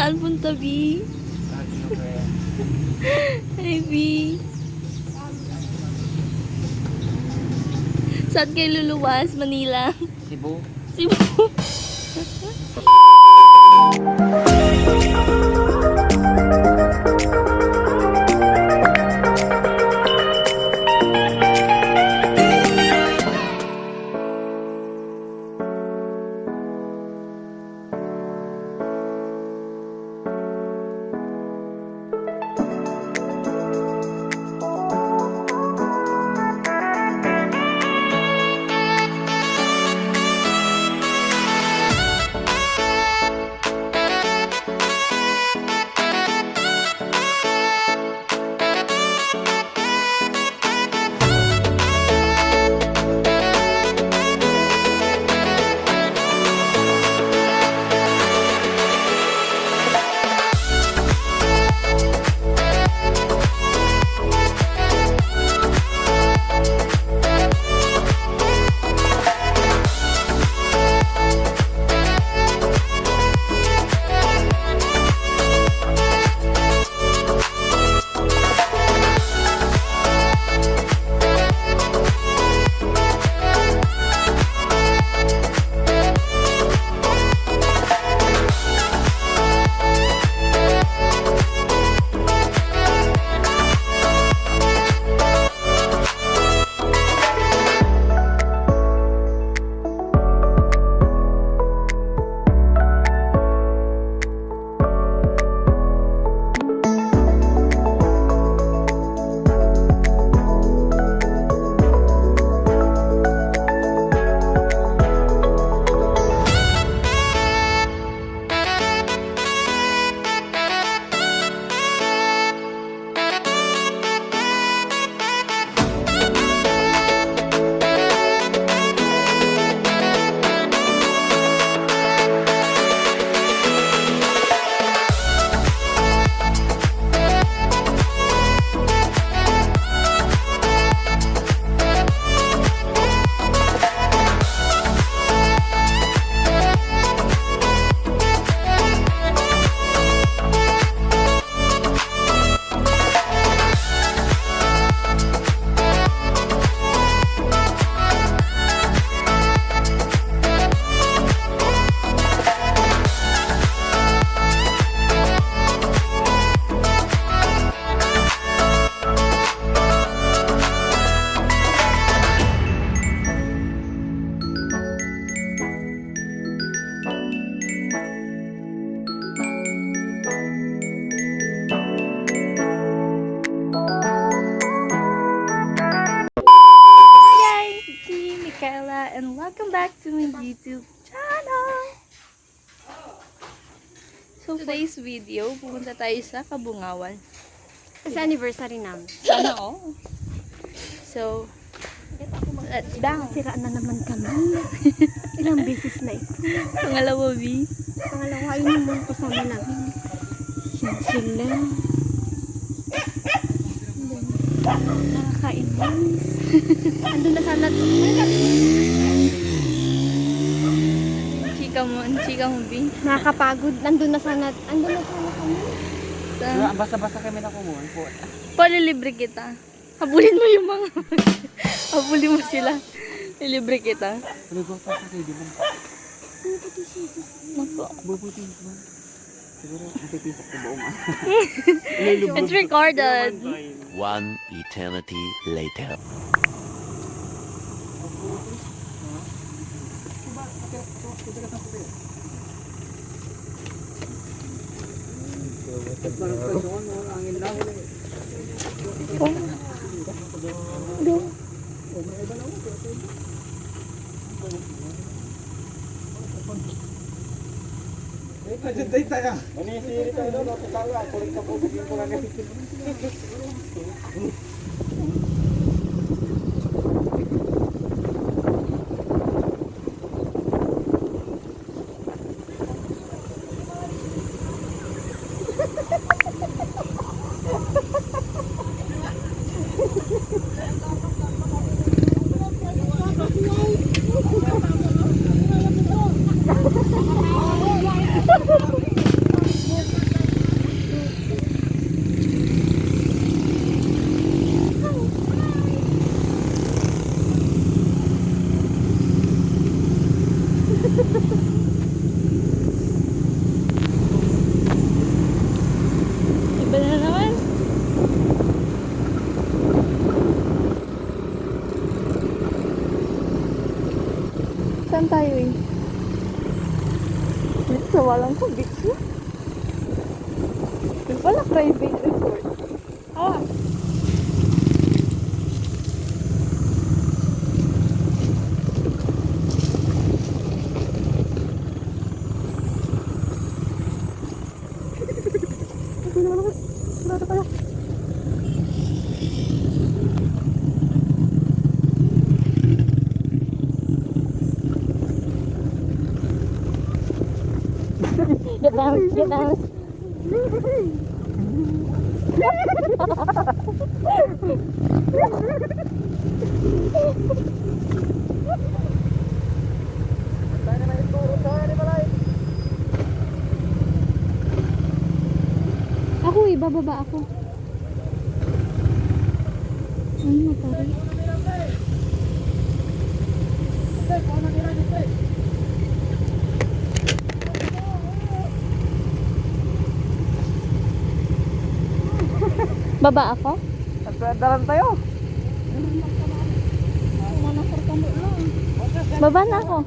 Saan punta, B? Hi, B. Saan kayo luluwas? Manila? Cebu. Cebu. And welcome back to my YouTube channel. So today's video, pupunta tayo sa Kabungawan. Kasi anniversary namin. Sana all. So, let's bounce. Siraan na naman kami. Ilang beses na ito. Pangalawa, B. Pangalawa, ayun yung mga kasama namin. Yan sila. Nakakainis. Andun na sana. Chika mo, B. Nakakapagod. Andun na sana kami. Basta-basta kami na kumuha po. Palilibre kita. Habulin mo yung mga... Habulin mo sila. Lilibre kita. Tuloy pa sa CD mo. Naku. Bubuti mo. Siguro, matipisak ko buong It's recorded. One eternity later. Saan tayo eh? Dito sa walang ko, beach na. Yung pala private resort. Ah! Get down, get down. Ako eh, bababa ako. Ano matari? Baba ako? Nagdaran tayo. Baba na ako.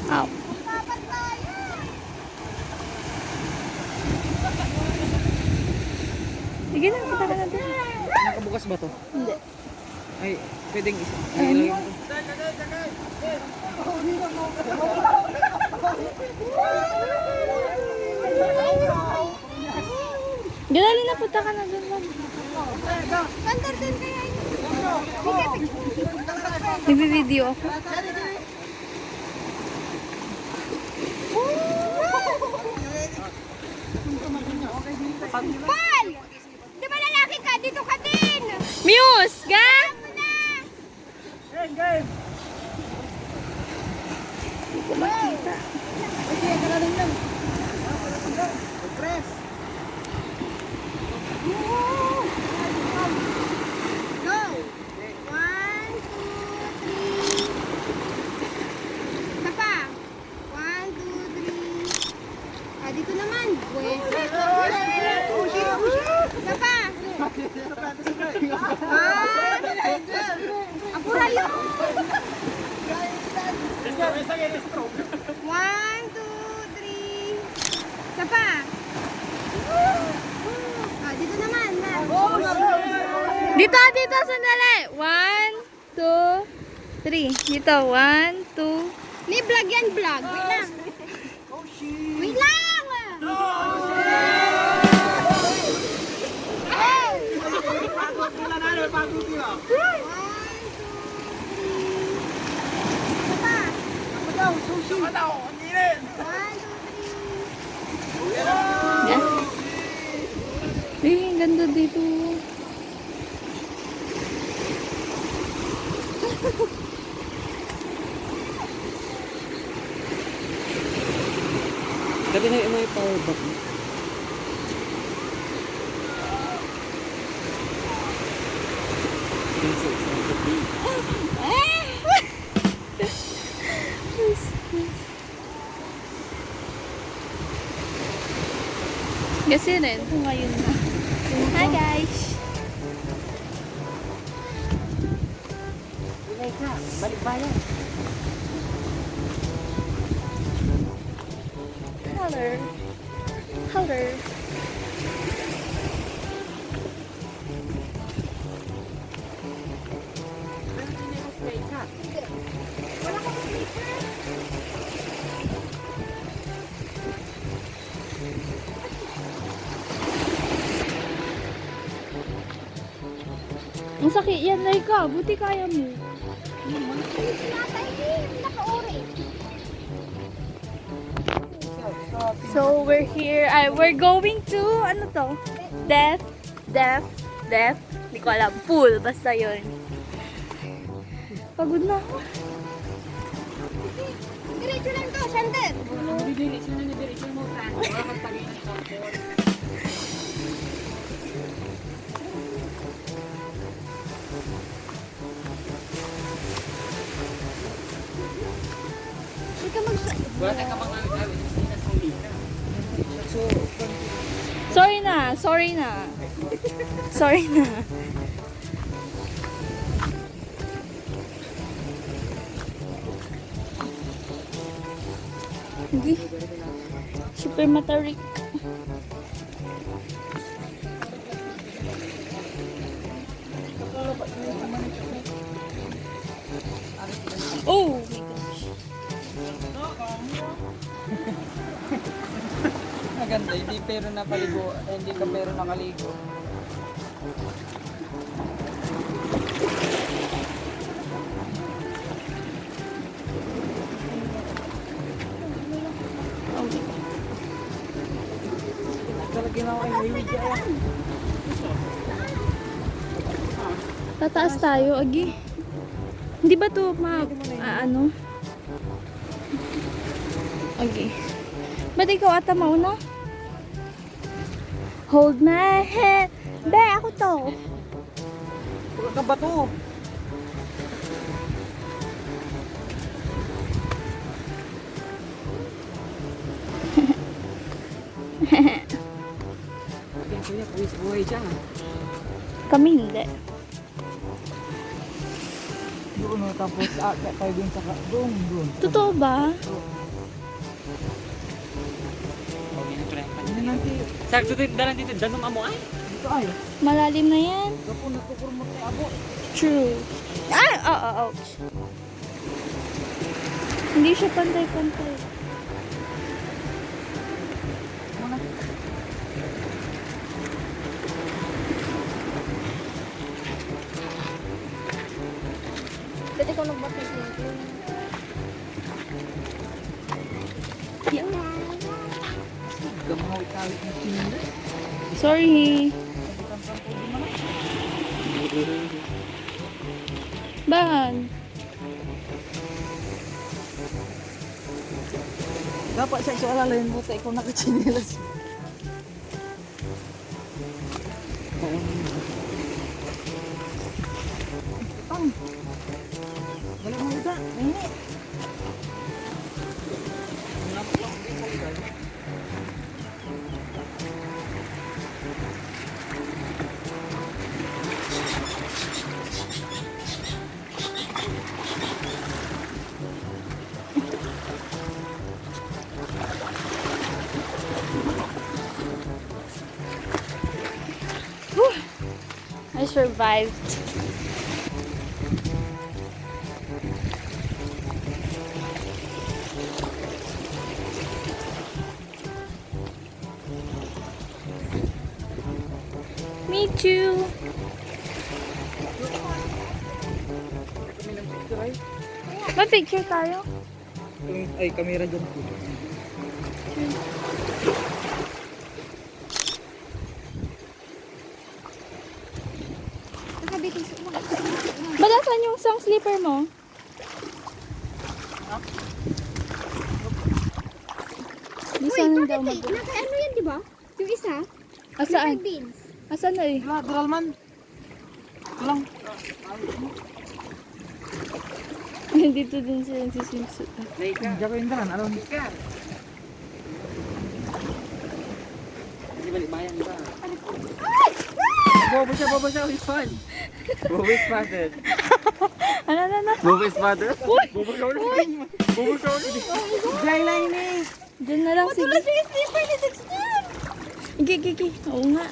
Ow. Sige na, punta ka na doon. Nakabukas ba to? Hindi. Ay, pwedeng isa. Ay, ilagay mo to. Ginali na, punta ka na doon. Nagbi-video ako. Paul! Di ba lalaki ka? Dito ka din! Muse! Ga? Go! 1, 2, 3. Isa pa. 1, 2, 3. Ah, dito naman. Pwes. Isa pa. Apura yun. 1, 2, 3. Isa pa. Ah, dito naman. Dito, dito, sandali. 1, 2, 3. Dito, 1, 2. Ni vlog yan, vlog. Wait lang. Wait lang! Yan. Eh, ganda dito. Dati na yung power bank mo. Kasi rin, ngayon na. Hi guys! Balik bayan. Hello. Hello. Ang sakit yan, Laika. Buti kaya mo. So, we're here. We're going to, ano to? Death. Hindi ko alam. Pool. Basta yun. Pagod na ako. Diretso lang to, Sander. Ikaw Sorry na, sorry na. Sorry na. Hindi. Super matarik. Oh my gosh. Maganda, hindi pero napaligo, hindi ka pero nakaligo. Talaga na ako ay video. Tataas tayo, Agi. Hindi ba to ano? Agi. Ba't ikaw ata mauna? Hold my hand. Be, ako to. Huwag ka ba to? Okay, kuya, puwis buhay dyan. Kami hindi. Doon o, tapos tayo dun sa doon. Totoo ba? Hindi natin. Sakto dito, dalan dito, danom amo ay. Dito ayo. Malalim na yan. Gapo natukurmot kay abo. True. Ouch. Hindi siya pantay-pantay. Muna. Dati ko nagbatis nito. Gamaw ikawit ng sinila. Sorry. Bakit? Dapat siya sa alalayan mo, ikaw nakachinilas. Pang. Wala mo ita. Ini. I survived. Me too. Ma-picture tayo? Ay, kamera dyan po. Nakabitin sa ulo. Ba, saan yung isang slipper mo? Di sana daw mag... Naka ano yan, di ba? Yung isa? Asaan? Naka beans. Asan na eh? Wala, duralman. Ito lang. Dito din siya nagsiswimsuit. Diyan ko yung dalan. Alam ka. Di balik bayan ba? Bobo siya. He's fun. Bobo is father. Ano? Bobo is father. Bobo siya ulit. Bobo siya ulit. Dry line eh. Diyan na lang, sige. yung slipper ni Dexter. Gigi. Oo nga.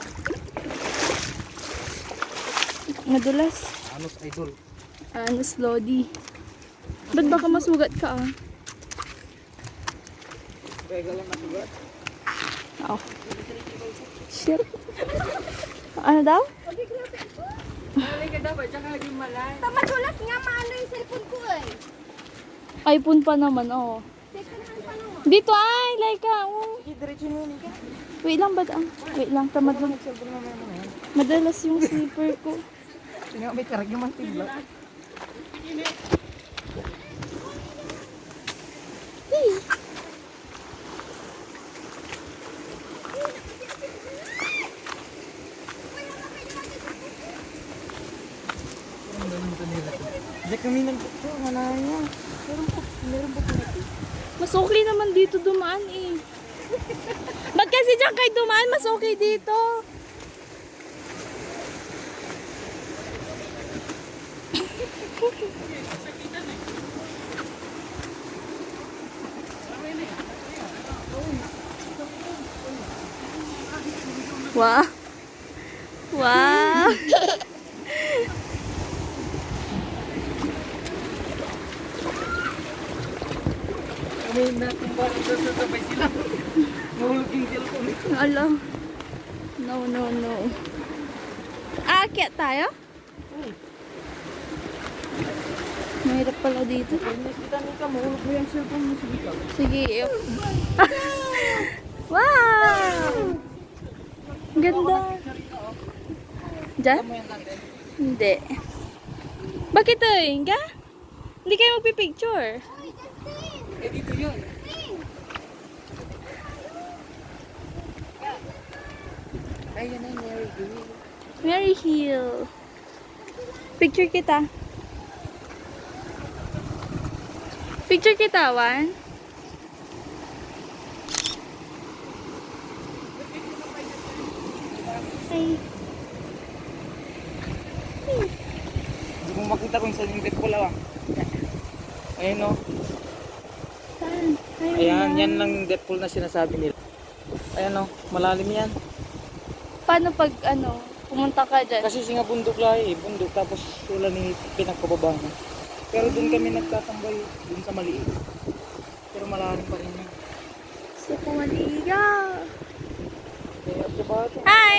Madulas. Anos idol. Ano, slowly. Ba't baka masugat ka ah? Kaya lang nasugat. Oh. Shit. Ano daw? Madulas nga maano yung cellphone ko eh. iPhone pa naman, oh. Second hand pa naman. Dito ay, Laika. Oh. Sige, diretso mo yun. Wait lang, ba't ang... Wait lang, tamad lang. Madalas yung slipper ko. Sino may karag yung mantibla. Hey! Mas okay naman dito dumaan eh. Ba't kasi dyan kayo dumaan? Mas okay dito. Wow. Wow. Kami natin ba sasabay sila? Mahulog yung cellphone. Alam. No, no, no. Aakyat tayo? Mahirap pala dito. Kita nito, mahulog mo yung cellphone mo. Sige ka. Sige. Wow! Ganda. Diyan? Hindi. Bakit to? Inga? Hindi kayo magpipicture. Eh, dito yun. Ayun na yung Mary Hill. Mary Hill. Picture kita. Picture kita, Wan. Ay. Hindi mo makita kung saan yung Deadpool ah. Ayun o. Saan? Ayan, yan lang yung Deadpool na sinasabi nila. Ayan o, malalim yan. Paano pag pumunta ka dyan? Kasi singa bundok lang eh, bundok tapos wala ni pinagpababa na. Pero doon kami nagtatambay, doon sa maliit. Pero malalim pa rin yan. Gusto ko maliga. Kaya diba ito? Hi!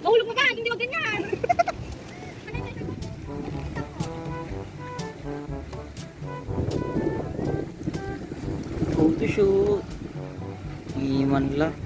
Mahulog mo ka, hindi wag ganyan. Photo shoot. Iman lang.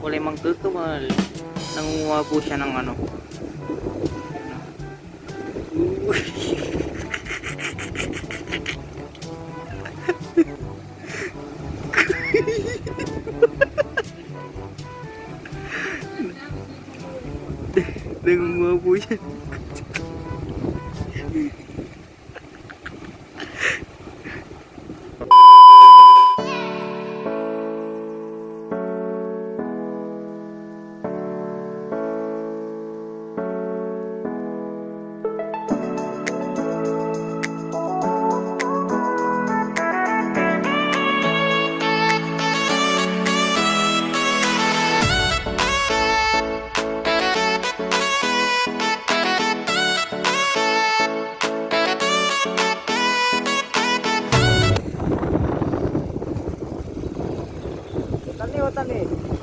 Kulay magtutumal. Nangunguha po siya ng ano. baboy yan. Tali o tali.